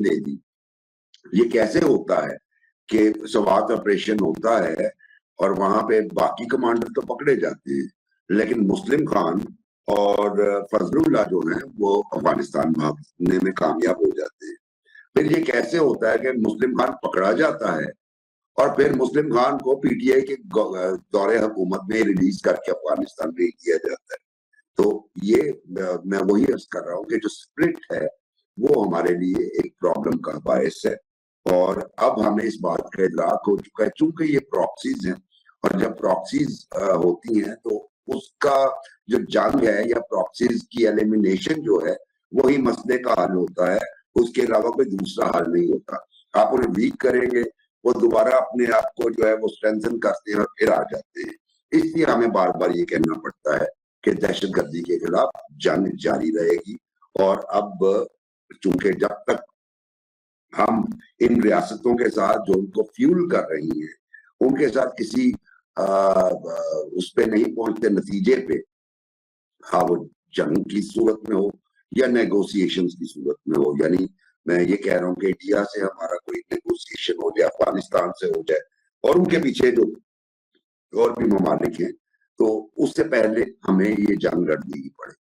Permission दे दी। ये कैसे होता है कि स्वात ऑपरेशन होता है और वहां पे बाकी कमांडर तो पकड़े जाते हैं, लेकिन मुस्लिम खान और फजलुल्लाह जो हैं वो अफगानिस्तान भागने में कामयाब हो जाते हैं। फिर ये कैसे होता है कि मुस्लिम खान पकड़ा जाता है और फिर मुस्लिम खान को पीटीआई के दौरे हुकूमत में रिलीज करके अफगानिस्तान भेज दिया जाता है। तो ये मैं वही अर्ज कर रहा हूँ कि जो स्प्लिट है वो हमारे लिए एक प्रॉब्लम का बायस है, और अब हमें इस बात का इदराक हो चुका है, चूंकि ये प्रॉक्सीज हैं और जब प्रॉक्सीज होती हैं तो उसका जो जंग है या प्रॉक्सीज की एलिमिनेशन जो है वही मसले का हल होता है, उसके अलावा कोई दूसरा हल नहीं होता। आप उन्हें वीक करेंगे, वो दोबारा अपने आप को जो है वो स्ट्रेंथन करते हैं और फिर आ जाते हैं। इसलिए हमें बार बार ये कहना पड़ता है कि दहशतगर्दी के खिलाफ जंग जारी रहेगी। और अब चूंकि जब तक हम इन रियासतों के साथ जो उनको फ्यूल कर रही हैं उनके साथ किसी उस पे नहीं पहुंचते नतीजे पे, हाँ वो जंग की सूरत में हो या नेगोशिएशंस की सूरत में हो, यानी मैं ये कह रहा हूँ कि इंडिया से हमारा कोई नेगोशिएशन हो जाए, अफगानिस्तान से हो जाए और उनके पीछे जो और भी ममालिक हैं, तो उससे पहले हमें ये जंग लड़नी ही पड़ेगी।